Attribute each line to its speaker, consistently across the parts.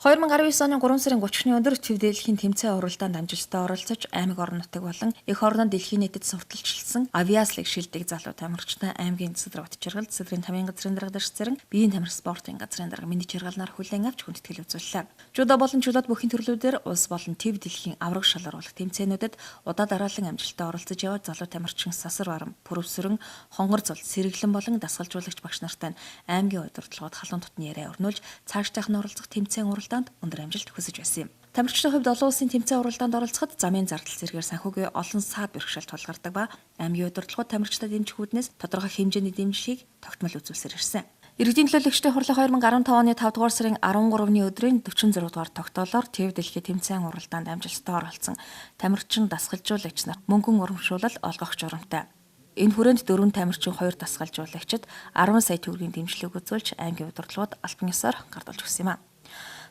Speaker 1: 2019 оны 3 сарын 30-ны өдөр төв дэлхийн тэмцээн уралдаанд амжилттай оролцож аймаг орон нутаг болон эх орнод дэлхийн нийтэд сурталчилсан авиаслыг шилдэг залуу тамирчтай аймгийн Цэцэр Батчиргал, Цэцэрийн тамирын газрын дарга дэш цэрэн, биеийн тамир спортын газрын дарга миний чиргалнаар хүлээн авч хүндэтгэл үзүүллээ. Жудо болон чулууд бүхэн төрлүүдээр улс болон төв дэлхийн авраг шал оруулах тэмцээнүүдэд удаа дараалан амжилттай оролцож яваад залуу тамирчин Сасар Барам, Пүрэвсэрэн, Хонгор Зул, Сэргэлэн болон дасгалжуулагч багш нартай аймгийн удирдлагууд халуун тутны яриа өрнүүлж цаашдынх нь оролцох тэмцээн уралдаанд өндөр амжилт хүсэж байсан юм. Тамирчдын хувьд олон улсын тэмцээн уралдаанд оролцоход замын зардал зэргээр санхүүгийн олон саад бэрхшээл тулгардаг ба аймгийн удирдлагууд тамирчдад дэмжихүүднээс тодорхой хэмжээний дэмжлэгийг тогтмол үзүүлсээр ирсэн. Иргэдийн төлөөлөгчдийн хурлын 2015 оны 5 дугаар сарын 13-ны өдрийн 46 дугаар тогтоолоор ТV дэлхийн тэмцээн уралдаанд амжилттай оролцсон тамирчин дасгалжуулагч нар мөнгөн урамшуулал олгох журамтай. Энэ хүрээнд 4 тамирчин 2 дасгалжуулагчид 10 сая төгрөгийн дэмжлэг үзүүлж аймгийн удирдлагууд албан ёсоор гардуулж өгсөн юм а.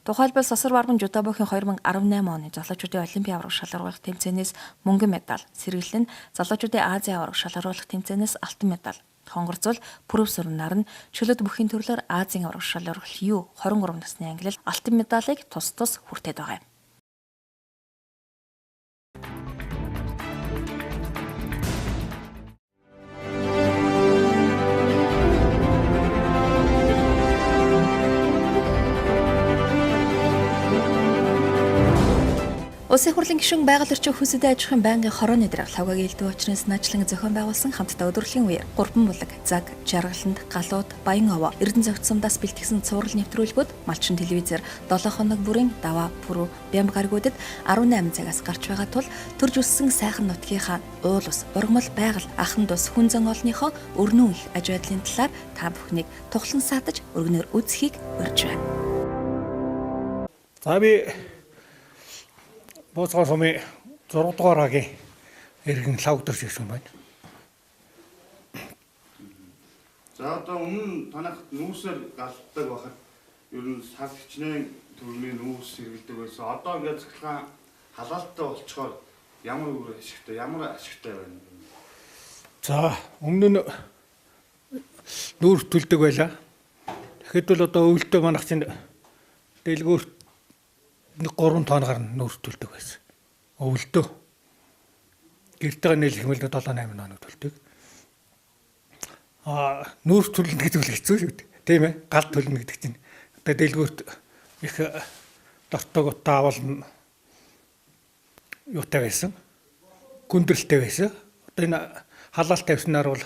Speaker 1: Тухайлбал Сасар Барбан Жудобохийн 2018 оны залуучуудын олимпийн авраг шалгаруулах тэмцээнээс мөнгөн медаль, Сэргэлэн залуучуудын Азийн авраг шалгаруулах тэмцээнээс алтан медаль, Хонгор Зул, Пүрэвсэрэн нар нь чөлөөт бүхийн төрлөөр Азийн авраг шалгаруулах U 23 насны ангилал алтан медалийг тус хүртээд байгаа юм. Улсын хурлын гишүүн байгаль орчин хүнсэд аж ахуйн байнгын хорооны дарга лавгагийн элдв очрын санаачлан зохион байгуулсан хамтдаа өдрөлийн үеэр Гурван булаг, Заг, Жаргаланд, Галууд, Баян овоо, Эрдэнэ зохицсондоос бэлтгэсэн цуврал нэвтрүүлгүүд Малчин телевизээр 7 хоног бүрийн даваа, пүрэв, бямб гаригуудад 18 цагаас гарч байгаа тул төрж өссөн сайхан нутгийнхаа уул ус, ургамал байгаль, ахан дус, хүн зан олныхоо өрнөн их аж байдлын талаар та бүхнийг тухлан саадаж өргөнөөр үзхийг урьж байна.
Speaker 2: За би Боцгон сумын 6 дугаар хагийн иргэн лавдэрч ирсэн байна.
Speaker 3: За одоо өмнө танах нүүсээр галддаг байхад ер нь сар хичнээн төрлийн нүүс сэргэлдэг байсан. Одоо ингээд цахилгаан халаалттай болчоор ямар үр ашигтай, ямар ашигтай байна.
Speaker 2: За өмнө нь нүүр төлдөг байлаа. Тэгэхэд бол одоо өвөлдөө манах чинь дэлгүүрт 3 тоноор нүүр төлдөг байсан. Өвөлдөө. Гэртэйгээ нийлэх хэмээл 7-8 тоног төлдөг. Нүүр төлнө гэдэг үл хэцүү шүү дээ. Тийм ээ. Гал төлнө гэдэг чинь. Одоо дэлгүүрт их дортог утаа болно. Юутай байсан. Гүндрэлтэй байсан. Одоо энэ халаалт тавьснаар бол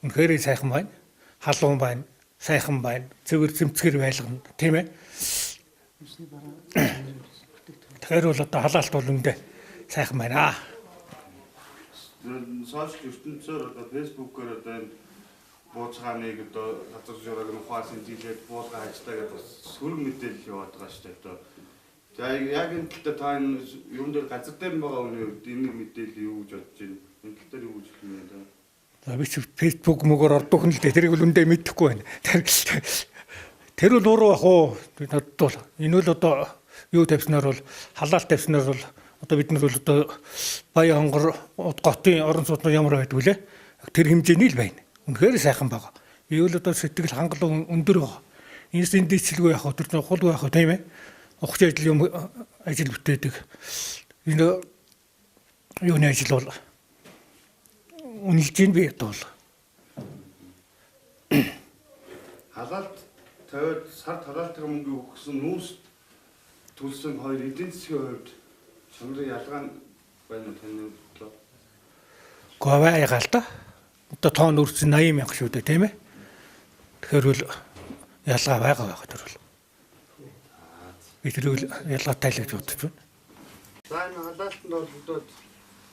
Speaker 2: үнэхээр сайхан байна. Халуун байна. Сайхан байна. Цэвэр зэмцгэр байлгана. Тийм ээ. Тэгэхээр бол одоо халаалт бол үндэ сайхан байна.
Speaker 3: Сошиал ертөнцөөр одоо фэйсбүүкээр одоо энэ бууцгааныг одоо газар жураг нь ухаасан жилээд буулга хайжтаа гэдэг сөрөг мэдээлэл яваад байгаа шүү дээ. Одоо за яг энэ талаар та энэ юун дээр газар дээр байгаа хүний хувьд энэ мэдээлэл юу гэж бодож байна? Энэ талаар юу гэж хэлэх юм бэ?
Speaker 2: За би ч фэйсбүүк мөгөөр ордох нь л дээ. Тэрийг бол үндэ мэдэхгүй байна. Тэр бол уруу ах уу? Бодвол энэ бол одоо юу тавьснаар бол халаалт тавьснаар бол одоо бид нар бол одоо Баян хонгор готын орон сууцнууд ямар байдаг вүлээ? Тэр хэмжээний л байна. Үнэхээр сайхан байгаа. Би бол одоо сэтгэл хангалуун өндөр байгаа. Энэс энэ дэвшлгүй яах вэ? Тэр хул байх вэ, тийм ээ? Ухч ажил юм ажил бүтээдэг. Энэ юуны ажил бол үнэлж ийн би одоо бол
Speaker 3: халаалт тавиад сард халаалтын мөнгө өгсөн нүүс төлсөн хоёр эдийн засгийн хувьд чанарын ялгаа байна уу таны бодлоо?
Speaker 2: Говаа ягаал та. Одоо тоон үрдсэн 80 мянга шүү дээ, тийм ээ. Тэгэхээр бол ялгаа байгаа тэр бол. Би тэрийг ялгаатай л гэж бодож байна.
Speaker 3: За энэ халаалтанд бол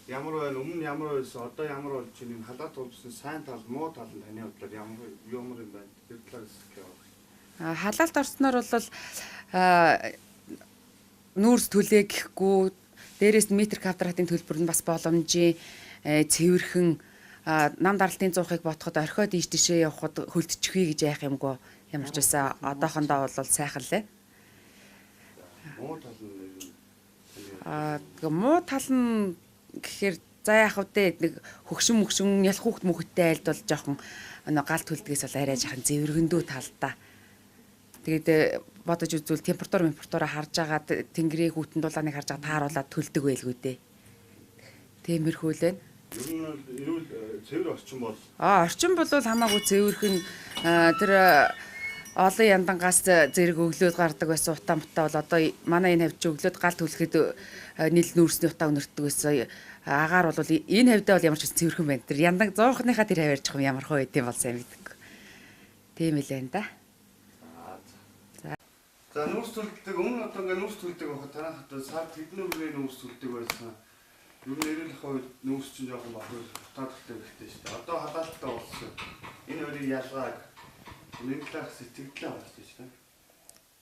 Speaker 3: ямар байна? Өмнө ямар байсан? Одоо ямар болж байна? Энэ халаалт болжсэн сайн тал, муу тал нь таны бодлоор ямар юм байна? Тэр талаас хэлээ.
Speaker 4: Халаалт орсноор бол нүүрс төлөө гэхгүй дээрээс нь метр квадратын төлбөр нь бас боломжийн цэвэрхэн нам даралтын зуухыг бодоход орхиод ийш тийшээ явхад хөлдчихвээ гэж яах юмгүй ямар ч байсан одоохондоо бол сайхан лээ. Муу тал нь гэхээр за яах вэ нэг хөгшин ялах хүүхд мөхөдтэй айлд бол жоохон гал төлдгээс бол арай жахан зэвэргэндүү талдаа. Тэгээд бодож үзвэл температураа харж агаад тэнгэрийн хүйтэн дулааныг харж агаад тааруулаад төлдөг байлгүй дээ. Тиймэрхүү л байна.
Speaker 3: Ер нь бол эрүүл цэвэр орчин бол
Speaker 4: Орчин бол хамаагүй цэвэрхэн тэр олон яндангаас зэрэг өглөөд гардаг байсан утаа мутаа бол одоо манай энэ хавьд өглөөд гал түлхэхэд нийл нүүрсний утаа өнөртдөг байсан. Агаар бол энэ хавьдаа бол ямар ч цэвэрхэн байна. Тэр яндан зоохныхаа тэр хавь ярьж байгаа юм ямар хөө гэдэм бол сайн мэддэг. Тийм л байна да.
Speaker 3: за нүүрс төлдөг өмнө одоо ингээ нүүрс төлдөг байхад танах одоо сард хэдэн өдрийн нүүрс төлдөг байсан. Ер нь эрүүл хувьд нүүрс чинь жоохон бахар утаатай хэрэгтэй шүү дээ. Одоо халаалттай болсон. Энэ хоёрын ялгааг нэг талаас сэтгэлдээ авах шүү дээ.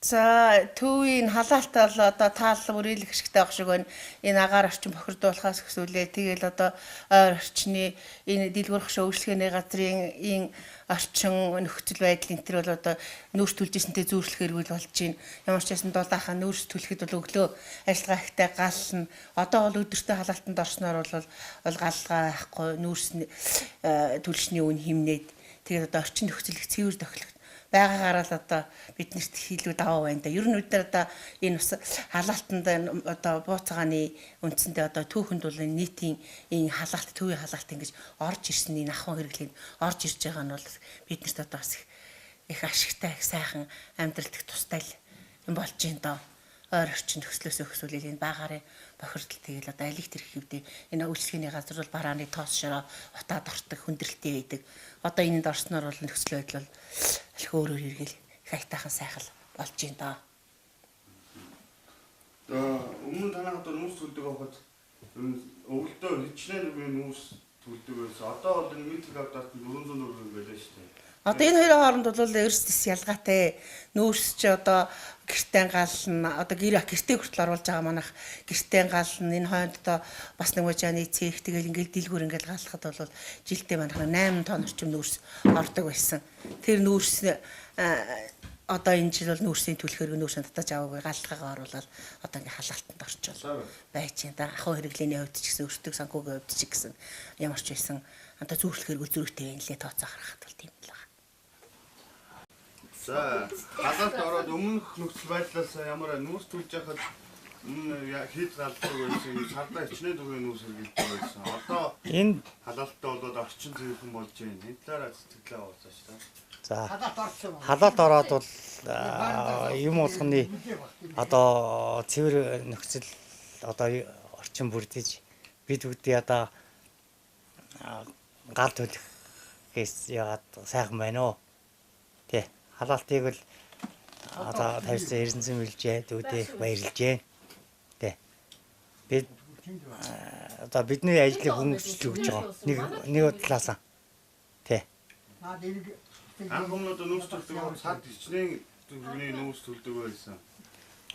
Speaker 5: За төвийн халаалтаа бол одоо таалал бүрэлэх хэрэгтэй байх шиг байна. Энэ агаар орчин бохирдуулахаас өсвөлээ. Тэгэл одоо ойр орчны энэ дэлгүүрх шүүжлэхний газрын энэ орчин нөхцөл байдал энэ төр бол одоо нүүрс төлжсэнтэй зүүрлэх эргүүл болж байна. Ямар ч байсан дулаахан нүүрс төлөхөд бол өглөө ажиллагаа ихтэй гална. Одоо бол өдөртөө халаалтанд орсноор бол галгаа байхгүй нүүрс төлшний үн хэмнээд тэгээд одоо орчин нөхцөл их цэвэр тохиолдох байгаагаар л одоо биднэрт хийлүү даваа байна да. Ер нь бид нар одоо энэ бас халаалтанд одоо бууцгааны үндсэндээ одоо түүхэнд бол нийтийн энэ халаалт төвийн халаалт ингэж орж ирсэн энэ ахуйн хэрэглэнд орж ирж байгаа нь бол биднэрт одоо бас их ашигтай их сайхан амьдралд их тустай л юм болж байна доо. Ойр орчин төслөөс өсвөл энэ багаарын бохирдол тэгэл одоо алиг тэрх хэвдээ энэ үйлчлэгээний газар бол барааны тоос шороо утаад ортог хүндрэлтэй байдаг. Одоо энэнд орсноор бол нөхцөл байдал бол аль өөрөөр иргэл их айтайхан сайхан болж байна доо.
Speaker 3: Өмнө танах одоо нүүрс төлдөг байхад өвөлдөө хичнээн нүүрс төлдөг байсан. Одоо бол энэ метрик авдаад 400 төгрөг байлаа шүү дээ.
Speaker 5: Одоо энэ хоёрын хооронд бол ерөөс ялгаатай. Нүүрс чи одоо гэртээ гална. Одоо гэртээ хүртэл оруулж байгаа манайх гэртээ гална. Энэ хойнд одоо бас нэг важааны цех тэгэл ингээл дэлгүүр ингээл галахад бол жилдээ манайх 8 тонн орчим нүүрс ордог байсан. Тэр нүүрс одоо энэ жил бол нүүрсийн төлөхөөр нүүрсийн татаж аваагүй галхаагаа оруулаад одоо ингээ халаалтанд орчвол байж байна. Ахуй хэрэглээний хувьд ч гэсэн өртөг санхүүгийн хувьд ч гэсэн ямар ч байсан одоо зүүрлэх хэрэггүй зөрүүтэй байна лээ тооцоо гаргахад бол тийм л байна.
Speaker 3: За халаалт ороод өмнөх нөхцөл байдлаас ямар нүүрс төлж яхад хэд галдаг байсан сардаа хичнээн төгрөгийн нүүрс хэрэглэдэг байсан. Одоо
Speaker 2: Энэ
Speaker 3: халаалттай болоод орчин зүйхэн болж байна. Энэ талаараа сэтгэлээ уулзаач та.
Speaker 6: За халаалт ороод бол юм болгоны одоо цэвэр нөхцөл одоо орчин бүрдэж бид бүгдээ одоо гал төлөхээс яагаад сайхан байна уу? Тэ халаалтыг бол одоо тавьсан эрдэнэсэн мэлжээ дүүдээ их баярлж байна. Тэ бид одоо бидний ажлыг хөнгөлж өгч байгаа. Нэг талаасаа. Тэ.
Speaker 3: Анх өмнөд нүүрс төлдөг сард хичнээн төгрөгийн нүүрс төлдөг байсан.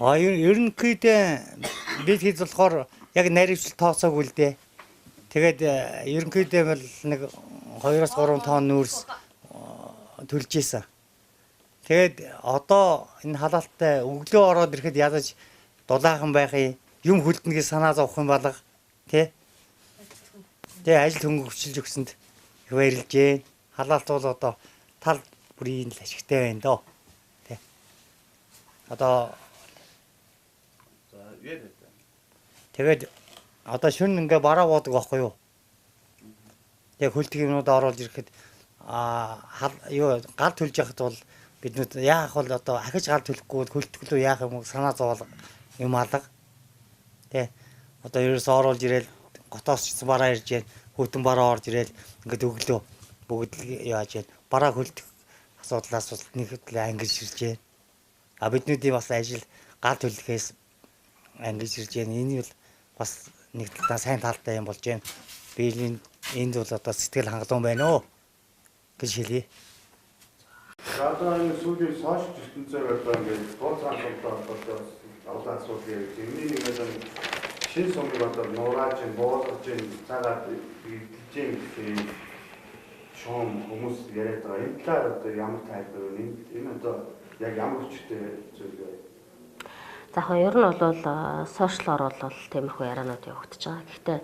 Speaker 6: Ерөнхийдөө бид хэд болохоор яг наривчлал тооцоогүй л дээ. Тэгээд ерөнхийдөө бол нэг 2-3 тонн нүүрс төлж ийсэн. Тэгээд одоо энэ халаалттай өглөө ороод ирэхэд ядаж дулаахан байх юм хөлднөгөө санаа зовох юм балга тий. Тэгээ ажил хөнгөвчлж өгсөнд их баярлж байна. Халаалт бол одоо тал бүрийн л ашигтай байна доо. Тий. Одоо тэгээд одоо шүн ингээ бараа буудаг байхгүй юу? Тэгээ хөлтг юмнууд оруулж ирэхэд гал төлж яхад бол биднүүд яах бол одоо ахиж гал төлөхгүй хөлтглөө яах юм санаа зовол юм алга. Тэ. Одоо ерөөс оруулж ирээл готоос ч бараа ирж яа хөтөн бараа орж ирээл ингээд өглөө бүгд яаж яа бараа хөлтг асуудлаас бол нэг л ангиж ирж байна. Биднүүдийн бас ажил гал төлөхөөс ангиж ирж байна. Энэ бол бас нэг талаа сайн талтай юм болж байна. Би энд бол одоо сэтгэл хангалуун байна уу гэж хэлье.
Speaker 3: Одоо энэ сүүлийн сошиал ертөнцөөр одоо ингээд бууцгаан холбоотой олон асуудал тэрний нэг одоо шин сумыг одоо нурааж буулгаж цагаад бэлдэж гэх шоом хүмүүс яриад байгаа. Энэ талаар одоо ямар тайлбар вэ? Энэ одоо яг ямар хүчтэй зүйл вэ?
Speaker 7: За хоёр нь бол сошиалор бол тиймэрхүү ярианууд явагдаж байгаа. Гэхдээ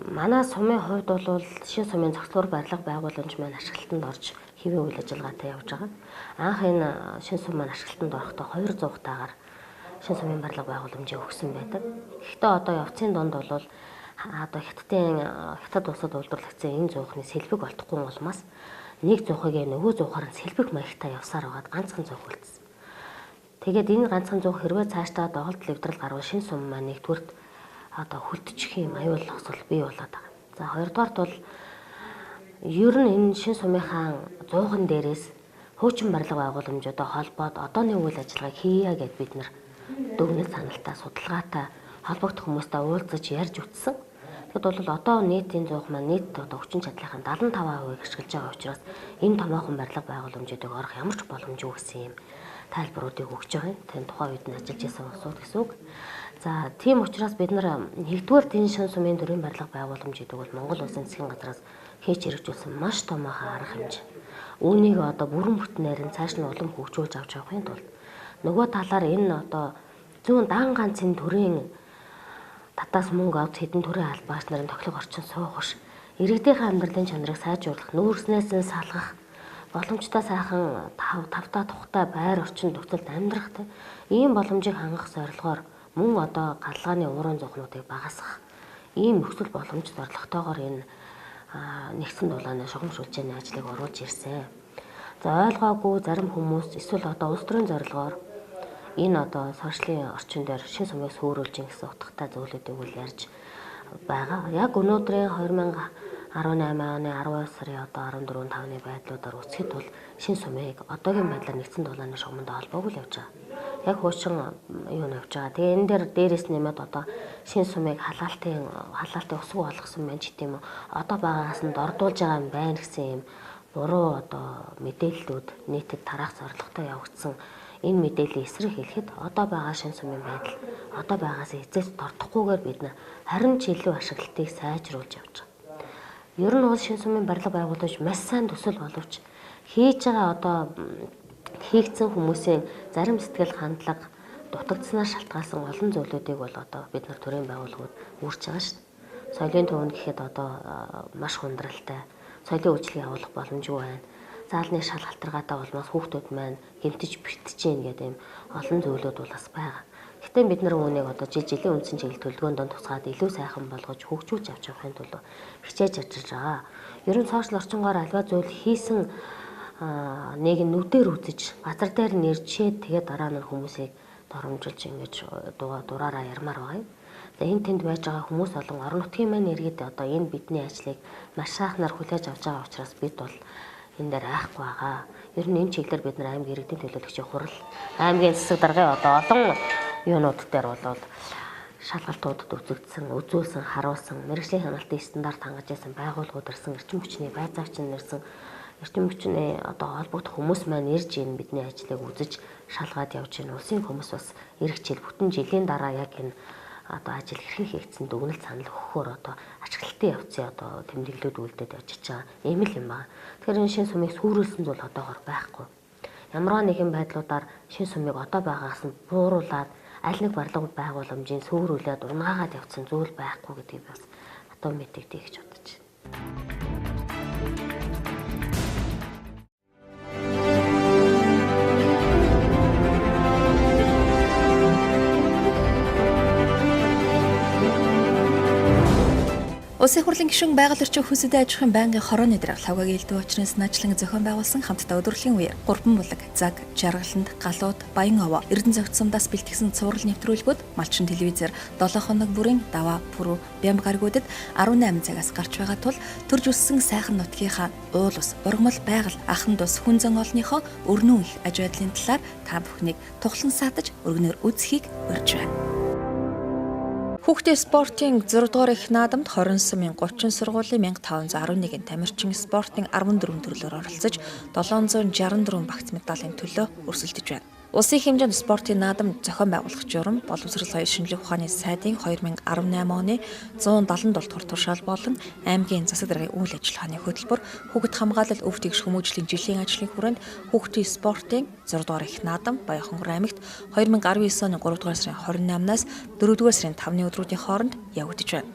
Speaker 7: Манай сумын хувьд бол шин сумын цогцлогоор барилга байгууламж маань ашиглалтанд орж хэвийн үйл ажиллагаатай явж байгаа. Анх энэ шин сум маань ашиглалтанд орохдоо 200 таагаар шин сумын барилга байгууламжийг өгсөн байдаг. Гэхдээ одоо явцын донд бол одоо хятад улсад үйлдвэрлэгдсэн энэ зуухны сэлбэг олдохгүй улмаас нэг зуухыг нөгөө зуухаар нь сэлбэг маягтай явсаар байгаад ганцхан зуух үлдсэн. Тэгээд энэ ганцхан зуух хэрвээ цаашдаа доголд левдрал гарвал шин сум маань нэгдүгürt одоо хүлдчих юм аюул осол бий болоод байгаа. За хоёрдугаарт бол ер нь энэ шин сумынхаа зууган дээрээс хуучин барилга байгууламжуудаа холбоод одооны үйл ажиллагааг хийя гэд бид нар дүгнэлт саналтай судалгаатай холбогдох хүмүүстэй уулзаж ярьж үтсэн. Тэгэхэд бол одоо нийтийн зуух маань нийт одоо хүчин чадлынхаа 75% ашиглаж байгаа учраас энэ томоохон барилга байгууламжуудыг орох ямар ч боломжгүй гэсэн юм тайлбаруудыг өгч байгаа юм. Тэн тухайн үед нь ажиллаж байсан улсууд гэсэн үг. За тийм учраас бид нар нэгдүгээр энэ шин сумын төрийн барилга байгууламж гэдэг бол Монгол Улсын засгийн газраас хийж хэрэгжүүлсэн маш томоохон арга хэмжээ. Үүнийг одоо бүрэн бүтнээр нь цааш нь улам хөгжүүлж авч явахын тулд нөгөө талаар энэ одоо зүүн дан ганцын төрийн татаас мөнгө авч хэдэн төрийн албаач нарын тоглог орчин суугаш иргэдийнхээ амьдралын чанарыг сайжруулах, нүүрснээс нь салгах, боломжтой сайхан тавтаа тухтай байр орчин нөхцөлд амьдрах ийм боломжийг хангах зорилгоор мөн одоо галгааны уурын зуухнуудыг багасгах ийм нөхцөл боломж зорилготойгоор энэ нэгдсэн дулааны шугамшуулжийн ажлыг оруулж ирсэн. За ойлгоогүй зарим хүмүүс эсвэл одоо улс төрийн зорилгоор энэ одоо сошиалын орчин дээр шин сумыг сөөрүүлж гэсэн утгатай зөвлөдийг үл ярьж байгаа. Яг өнөөдрийн 2018 оны 12 сарын одоо 14-5-ны байдлуудаар үзэхэд бол шин сумыг одоогийн байдлаар нэгдсэн дулааны шугамд холбоогүй л явж байгаа. Яг хуучин юу навж байгаа. Тэгээ энэ дээр дээрээс нэмээд одоо шин сумыг халаалтын өсгөө болгосон байна ч гэдэм үү. Одоо байгаагаас нь дордуулж байгаа юм байна гэсэн юм буруу одоо мэдээллүүд нийтэд тараах зорилготой явагдсан. Энэ мэдээллийн эсрэг хэлэхэд одоо байгаа шин сумын байдал одоо байгаас эзэс тордохгүйгээр бид харин ч илүү ашиглалтыг сайжруулж явж байгаа. Ер нь бол шин сумын барилга байгууламж маш сайн төсөл боловч хийж байгаа одоо хийгдсэн хүмүүсийн зарим сэтгэл хандлага дутагдсанаас шалтгаалсан олон зүйлүүдийг бол одоо бид нар төрийн байгууллагууд үүрч байгаа шүү дээ. Соёлын төвөнд гэхэд одоо маш хүндрэлтэй соёлын үйлчлэгийг явуулах боломжгүй байна. Заалны шал халтаргаатай болмоос хүүхдүүд маань гэмтэж бэртэж гин гэдэг юм олон зүйлүүд бол бас байгаа. Гэтэ бид нар үүнийг одоо жилийн үндсэн чиглэл төлөвлөгөөнд тусгаад илүү сайхан болгож хөгжүүлж авч явахын тулд хичээж ажиллаж байгаа. Ер нь сошиал орчингоор альва зүйл хийсэн нэг нүдээр үзэж газар дээр нэрчээд тэгээд дараа нь хүмүүсийг доромжилж ингэж дураараа ярмаар байгаа юм. За энэ тэнд байж байгаа хүмүүс болон орон нутгийн маань иргэд одоо энэ бидний ажлыг маш сайхнаар хүлээж авч байгаа учраас бид бол энэ дээр айхгүй байгаа. Ер нь энэ чиглэлээр бид нар аймгийн иргэдийн төлөөлөгчийн хурал, аймгийн засаг даргын одоо олон юунууд дээр бол шалгалтуудад үзүүлсэн, харуулсан, мэргэжлийн хяналтын стандарт хангаж байсан байгууллагууд ирсэн, эрчим хүчний байцаагчин нэрсэн, эрчим хүчний одоо холбогдох хүмүүс маань ирж энэ бидний ажлыг үзэж шалгаад явж байна. Улсын хүмүүс бас эх жил бүтэн жилийн дараа яг энэ одоо ажил хэрхэн хийгдсэн дүгнэлт санал өгөхөөр одоо ашиглалтын явцын одоо тэмдэглэлүүд үлдээд явж байгаа юм юм байна. Тэгэхээр энэ шин сумыг сүрүүлсэн зүйл одоогор байхгүй. Ямар нэгэн байдлуудаар шин сумыг одоо байгаагаас нь бууруулад аль нэг барилга байгууламжийн сөөрүүлээд урнаагаад явцсан зүйл байхгүй гэдгийг бас одоо мэдэгдэй гэж бодож байна.
Speaker 1: Улсын хурлын гишүүн байгаль орчин хүнсэд аж ахуйн байнгын хорооны дарга лавгагийн элдв очрын санаачлан зохион байгуулсан хамтдаа өдрөлийн үеэр 3 булаг, заг, жаргаланд, галууд, баян овоо, эрдэнэ зохицсондоос бэлтгэсэн цуврал нэвтрүүлгүүд малчин телевизээр 7 хоног бүрийн даваа, пүрэв, бямб гаригуудад 18 цагаас гарч байгаа тул төрж өссөн сайхан нутгийнхаа уул ус, ургамал байгаль, ахын дус, хүн зан олонныхоо өрнөн их аж байдлын талаар та бүхнийг тухлан саатаж өргөнөөр үзхийг урьж байна. Хүүхдийн спортын 6 дугаар их наадамд 20 сумын 30 сургуулийн 1511 тамирчин спортын 14 төрлөөр оролцож 764 багц медалийн төлөө өрсөлдөж байна. Улсын хэмжээнд спортын наадамд зохион байгуулах журам боловсрол соёл шинжилгээ ухааны сайдын 2018 оны 170 дугаар туршаал болон аймгийн засаг даргын үйл ажиллагааны хөтөлбөр хүүхэд хамгаалал өв тэгш хүмүүжлийн жилийн ажлын хүрээнд хүүхдийн спортын 6 дугаар их наадам Баянхонгор аймагт 2019 оны 3 дугаар сарын 28-наас 4 дугаар сарын 5-ны өдрүүдийн хооронд явагдаж байна.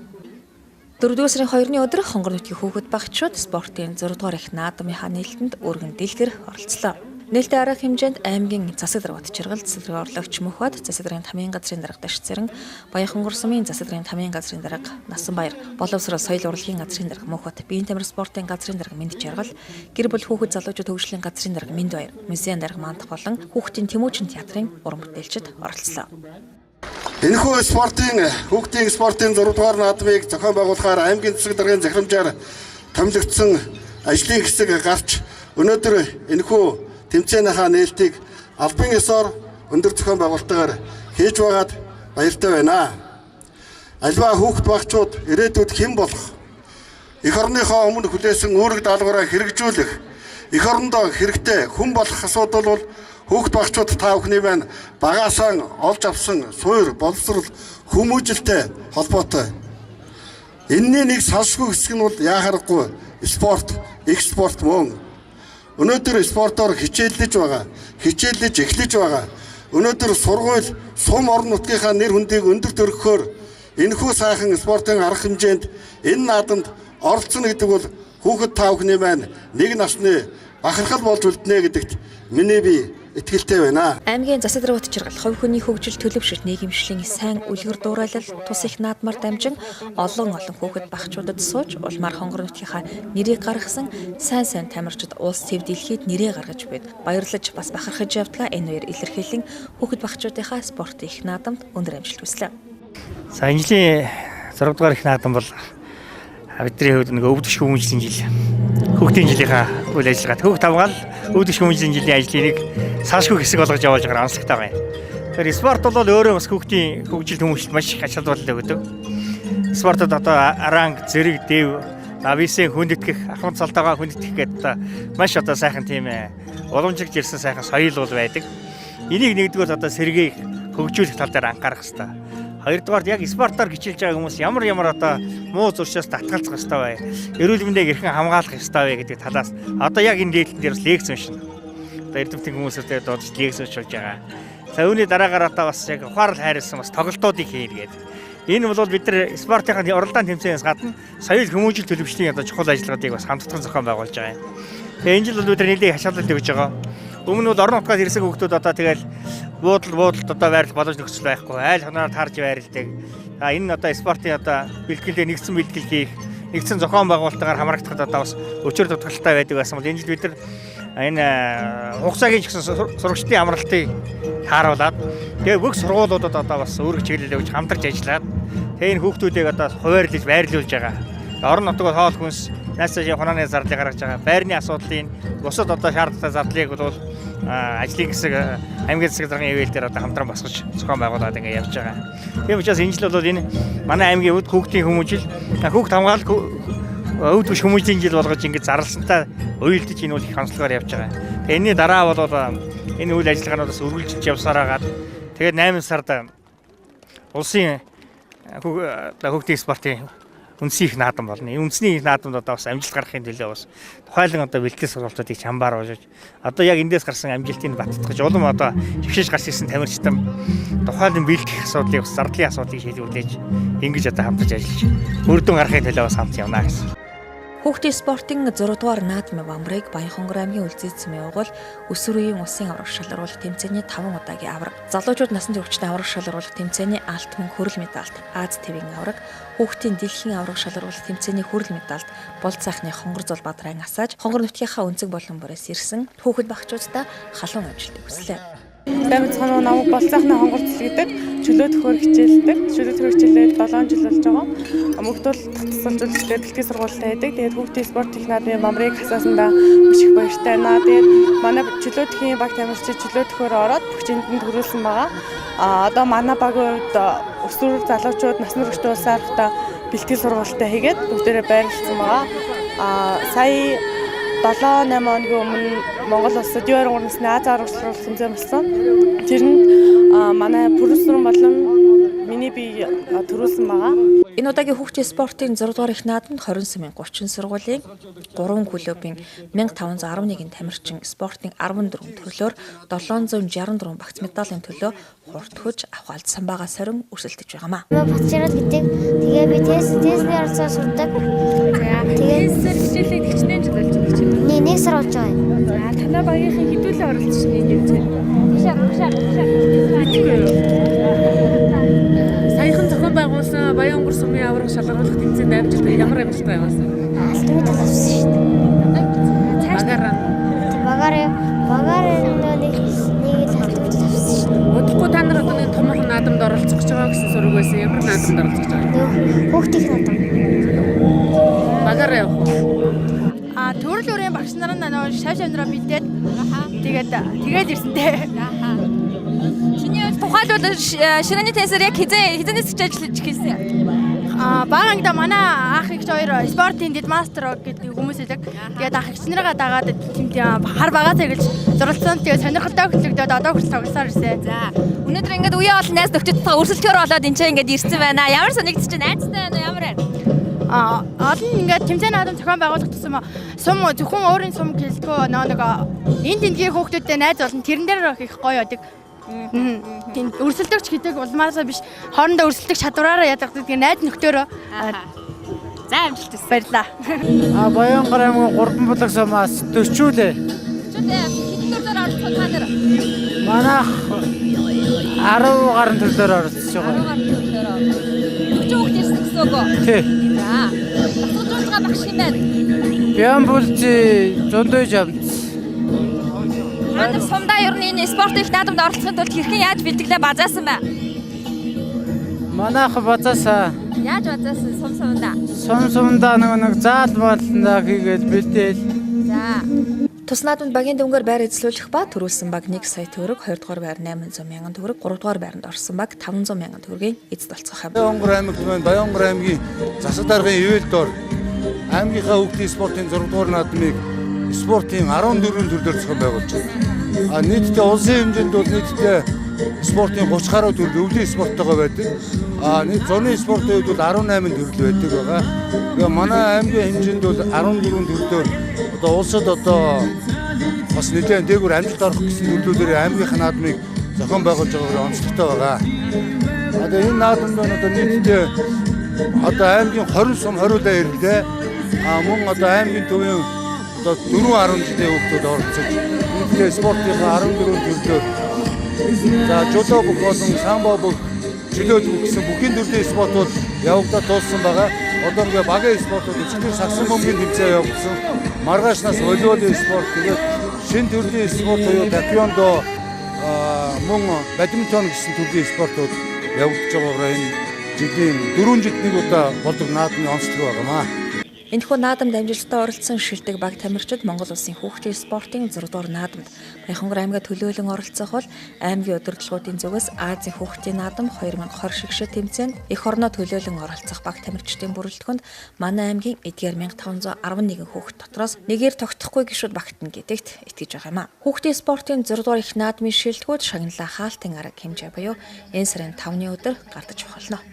Speaker 1: 4-р сарын 2-ны өдөр Хонгор нутгийн хүүхэд багчууд спортын 6 дугаар их наадмынхаа нээлтэнд өргөн дэлгэр оролцлоо. Нээлттэй арга хэмжээнд аймгийн засаг дарга Батчиргал, цэцэрлэг орлогч Мөхбат, засаг даргын тамийн газрын дарга Даш Цэрэн, Баян-Хонгор сумын засаг даргын тамийн газрын дарга Насанбаяр, Боловсрол соёл урлагийн газрын дарга Мөхбат, биеийн тамир спортын газрын дарга Мэнд Жаргал, гэр бүл хүүхэд залуучууд хөгжлийн газрын дарга Мэнд Баяр, музейн дарга Мандах болон хүүхдийн Тэмүүжин театрын уран бүтээлчид оролцлоо.
Speaker 8: Энэхүү хүүхдийн спортын 6 дугаар наадмыг зохион байгуулахаар аймгийн засаг даргын захирамжаар томилогдсон ажлын хэсэг гарч өнөөдөр энэхүү тэмцээнийхаа нээлтийг албан ёсоор өндөр зохион байгуулалтаар хийж байгаад баяртай байна. Альва хүүхд багчууд ирээдүйд хэн болох, эх орныхоо өмнө хүлээсэн үүрэг даалгавраа хэрэгжүүлэх, эх орондоо хэрэгтэй хүн болох асуудал бол хүүхд багчууд та бүхний маань багаасаа олж авсан суур, боловсрол, хүмүүжлтэй холбоотой. Энэний нэг салшгүй хэсэг нь бол яахааргүй спорт, их спорт мөн. Өнөөдөр спортоор хичээллэж байгаа, хичээллэж эхлэж байгаа. Өнөөдөр сургууль, сум орон нутгийнхаа нэр хүндийг өндөр төрөхөөр энэхүү сайхан спортын арга хэмжээнд энэ наадамд оролцоно гэдэг бол хүүхэд та бүхний маань нэг насны бахархал болж үлднэ гэдэгт миний бие итгэлтэй байна.
Speaker 1: Аймгийн засаг дарга Батчиргал хувь хүний хөгжил төлөвшөлт нийгэмшлийн сайн үлгэр дуурайлал тус их наадмаар дамжин олон хүүхэд багчуудад сууж улмаар Хонгор нутгийнхаа нэрийг гаргасан сайн тамирчид улс төв дэлхийд нэрээ гаргаж байд. Баярлаж бас бахархаж явдлаа энэ хоёр илэрхийлэн хүүхэд багчуудынхаа спорт их наадамд өндөр амжилт хүслээ.
Speaker 6: Сая жилийн 6 дугаар их наадам бол бидний хувьд нэг өвдөж хүмүүжлийн жил. Хүүхдийн жилийнхаа үйл ажиллагаат хүүхд хамгаал өвдөж хүмүүжлийн жилийн ажлыг салшгүй хэсэг болгож явуулж байгаа онцлогтой байна. Тэгэхээр спорт бол өөрөө бас хүүхдийн хөгжил хүмүүжлэлд маш их ач холбогдол өгдөг. Спортод одоо аранг, зэрэг, дэв, ависын хүндэтгэх, ахмад цалтайгаа хүндэтгэх гэдэг маш одоо сайхан тийм уламжлалж ирсэн сайхан соёл бол байдаг. Энийг нэгдүгээр одоо сэргийг хөгжүүлэх тал дээр анхаарах хэрэгтэй. Хоёрдугаар яг спортоор хичээлж байгаа хүмүүс ямар одоо муу зуршаас татгалзах хэрэгтэй бай. Эрүүл мэндийг хэрхэн хамгаалах хэрэгтэй вэ гэдэг талаас одоо яг энэ дээлтэн дээр бас лекц уншина. Одоо эрдэмтэн хүмүүстэй дуудаж лекц уншуулж байгаа. За үүний дараагаар одоо бас яг ухаарал хайрлсан бас тоглолтуудыг хийнэ гэдэг. Энэ бол бид нар спортын уралдаан тэмцээнээс гадна соёл хүмүүжил төлөвшлийн одоо чухал ажиллагаадыг бас хамтдаган зохион байгуулж байгаа юм. Тэгээ энэ жил бол бид нар нэлээд хашаалт өгж байгаа. Өмнө нь орон нутгаас ирсэн хүүхдүүд одоо тэгэл буудалд одоо байрлах боломж нөхцөл байхгүй. Айл ханаар таарж байрладаг. Энэ одоо спортын одоо бэлтгэлээ нэгдсэн бэлтгэл хийх, нэгдсэн зохион байгуулалтаар хамрагдахад одоо бас өчөр дутагдaltaй байдаг байсан бол энэ жил бид нар энэ хугацаагийн ч гэсэн сурагчдын амралтыг тааруулаад тэгээ бүх сургуулиудад одоо бас үүрэг чиглэл өгж хамтарч ажиллаад тэгээ энэ хүүхдүүдийг одоо хуваарлаж байрлуулж байгаа. Орон нутгийн хоол хүнс наасаа хунааны зардлыг гаргаж байгаа. Байрны асуудлын бусад одоо шаардлагатай зардлыг бол ажлын хэсэг аймгийн засаг даргын ивэл дээр одоо хамтран босгож зохион байгуулад ингэ явж байгаа. Тийм учраас энэ жил бол энэ манай аймгийн хүүхдийн хүмүүжил хүүхд хамгаалалт өвд биш хүмүүжлийн жил болгож ингэ зарласантай уйлдаж энэ бол их онцлогоор явж байгаа. Тэгээ энэний дараа бол энэ үйл ажиллагаануудаас үргэлжлэж явсараагаад тэгээд 8 сард улсын хүүхдийн спортын үндэсний их наадам болно. Энэ үндэсний их наадамд одоо бас амжилт гаргахын төлөө бас тухайлан одоо бэлтгэл сургалтуудыг чамбаар уужиж одоо яг эндээс гарсан амжилтыг баттгаж улам одоо жившээж гарч ирсэн тамирчид тухайлан бэлтгэх асуудлыг бас зардлын асуудлыг шийдвэрлэж ингэж одоо хамтарч ажиллаж үр дүн гаргахын төлөө бас хамт явна гэсэн.
Speaker 1: Хүүхдийн спортын 6 дугаар наадмын бамбарыг Баян-Хонгор аймгийн Үлзий цэцмийн угуул өсвөр үеийн улсын аврах шалгаруулах тэмцээний 5 удаагийн авраг, залуучууд насан туршид аврах шалгаруулах тэмцээний алт мөнгө хүрэл медальт, Аз ТV-ийн авраг, хүүхдийн дэлхийн аврах шалгаруулах тэмцээний хүрэл медальт Болд сайхны Хонгор зул Бадрайн асааж, Хонгор нутгийнхаа өнцөг болон бүрээс ирсэн хүүхэд багчуудаа халуун амжилт хүслээ.
Speaker 9: Дамж цанаа намайг болцаахны хонгор цэл гэдэг чөлөө төхөр хичээлдэг. Чөлөө төхөр хичээлээд 7 жил болж байгаа. Мөнгөд бол татсан зүйлстэй дэлхийн сургуультай байдаг. Тэгээд хүүхдийн спорт техникийн бамбарыг хасаасандаа маш их баяртай байна. Тэгээд манай чөлөө тхийн баг тамирчид чөлөө төхөөр ороод бүгчэнд төрүүлсэн байгаа. Одоо манай багийн хувьд өсвөр залуучууд насны хүртэл улсаархтаа бэлтгэл сургуультай хийгээд бүгдээрээ байрлалсан байгаа. Сая 7-8 хоногийн өмнө Монгол улсад U23 насны Аз аврах шалгаруулах тэмцээн болсон. Тэрэнд манай Пүрэсрэн болон миний бие төрүүлсэн байгаа.
Speaker 1: Энэ удаагийн хүүхдийн спортын 6 дугаар их наадамд 20 сумын 30 сургуулийн 3 клубын 1511 тамирчин спортын 14 төрлөөр 764 багц медалийн төлөө хурд хөж авахалдсан байгаа сорин өрсөлдөж байгаамаа.
Speaker 10: Батчирал гэдэг. Тэгээ би тестний оролцоо сурдаг. Тэгээд
Speaker 9: Хичээлээ хичнээн жил болж байгаа чинь.
Speaker 10: нэг сар болж байгаа юм.
Speaker 9: За танай багийнхан хэдүүлээ оролцож нэг юм чинь. Саяхан зохион байгуулсан Баян өнгөр сумын аврах шалгаруулах тэмцээнд амжилт ямар амжилт байгуулсан?
Speaker 10: Алтан медаль авсан шүү дээ. Багаар нэг алтан медаль авсан шүү дээ.
Speaker 9: Удахгүй та нар одоо нэг томоохон наадамд оролцох гэж байгаа гэсэн сураг байсан. Ямар наадамд оролцож байгаа?
Speaker 10: Хүүхдийн наадам.
Speaker 9: Багаар явах уу?
Speaker 11: Төрөл бүрийн багш нар нь шав шавнараа бэлдээд тэгээд ирсэнтэй.
Speaker 1: Чиний тухайлбал ширээний тенсээр яг хизэнээс хичээж хийсэн.
Speaker 11: Бага ангида манай ах их хоёр спортын дэд мастер гэдэг хүмүүс илэг. Тэгээд ах их нарыгаа дагаад хар багаас эргэлж зурлцсан. Тэгээд сонирхолтой хөтлөгдөд одоо хүртэл тоглосоор ирсэн.
Speaker 1: За өнөөдөр ингээд үе олон найз нөхдөдтэй өрсөлдөхөр болоод энэ чинь ингээд ирсэн байна. Ямар санагдчих чинь найзтай байна уу? Ямар байна?
Speaker 11: Олон ингээд тэмцээн наадам зохион байгуулах тусам сум зөвхөн өөрийн сум гэлтгөө нэг энэ тэнгийн хүүхдүүдтэй найз болон тэрэн дээр их гоё яадаг. Өрсөлдөгч гэдэг улмаасаа биш хоорондоо өрсөлдөх чадвараараа яадаг гэдэг найз нөхдөөрөө.
Speaker 1: За амжилт хүсье.
Speaker 11: Баярлаа.
Speaker 6: Баянгар аймгийн 3 булаг сумаас 40-лээ.
Speaker 1: Хэдэн төрлөөр оролцох та нар?
Speaker 6: Манайх 10 гаруй төрлөөр оролцож байгаа.
Speaker 1: 40 хүүхд ирсэн гэсэн үг үү?
Speaker 6: Тий.
Speaker 1: За. Асуулж байгаа багш юм байна.
Speaker 6: Бямбулжи зөндөө жамц.
Speaker 1: Та нар сумдаа ер нь энэ спорт их наадамд оролцохын тулд хэрхэн яаж бэлтгэлээ базаасан бэ?
Speaker 6: Манайх базаасаа.
Speaker 1: Яаж базаасан сумдаа?
Speaker 6: Сумдаа нэг заал болондоо хийгээд бэлдээл.
Speaker 1: За. Тус наадамд багийн дүнгээр байр эзлүүлэх ба төрүүлсэн баг 1 сая төгрөг, 2 дугаар байр 800 мянган төгрөг, 3 дугаар байранд орсон баг 500 мянган төгрөгийн эзэд болцох юм.
Speaker 12: Баянгар аймагт байна. Баянгар аймгийн засаг даргын ивэл дор аймгийнхаа хүүхдийн спортын 6 дугаар наадмыг спортын 14 төрлөөр зохион байгуулж байна. Нийтдээ улсын хэмжээнд бол нийтдээ спортын 30 гаруй төрөл өвлийн спорттойгоо байдаг. Нийт зуны спортын үед бол 18 төрөл байдаг байгаа. Тэгээ манай аймгийн хэмжээнд бол 14 төрлөөр одоо улсад одоо бас нэлээд дээгүүр амжилт орох гэсэн төрлүүдээр аймгийнхаа наадмыг зохион байгуулж байгаагаар онцлогтой байгаа. Одоо энэ наадамд одоо нийтдээ одоо аймгийн 20 сум 20 ирлээ. Мөн одоо аймгийн төвийн одоо 4.10 жилийн хүүхдүүд оролцож нийтдээ спортынхаа 14 төрлөөр за жудо бүх болон самбо бүх чөлөөт бүх гэсэн бүхний төрлийн спортууд явагдаад дууссан байгаа. Одоо ингээ багийн спортууд өчигдөр сагсан бөмбөгийн тэмцээн явагдсан. Маргаашнаас волейболын спорт тэгээд шинэ төрлийн спорт буюу таквондо мөн бадминтон гэсэн төрлийн спортууд явагдаж байгаагаар энэ жилийн 4 жилд нэг удаа болдог наадмын онцлог байгаамаа.
Speaker 1: Энэхүү наадамд амжилттай оролцсон шилдэг баг тамирчид Монгол улсын хүүхдийн спортын 6 дугаар наадамд Баянгар аймгаа төлөөлөн оролцох бол аймгийн удирдлагуудын зүгээс Азийн хүүхдийн наадам 2020 шигшээ тэмцээнд эх орноо төлөөлөн оролцох баг тамирчдын бүрэлдэхүүнд манай аймгийн эдгээр 1511 хүүхд дотроос нэгээр тогтохгүй гишүүд багтна гэдэгт итгэж байгаа юм а. Хүүхдийн спортын 6 дугаар их наадмын шилдэгүүд шагналаа хаалтын арга хэмжээ буюу энэ сарын 5-ны өдөр гардаж болно.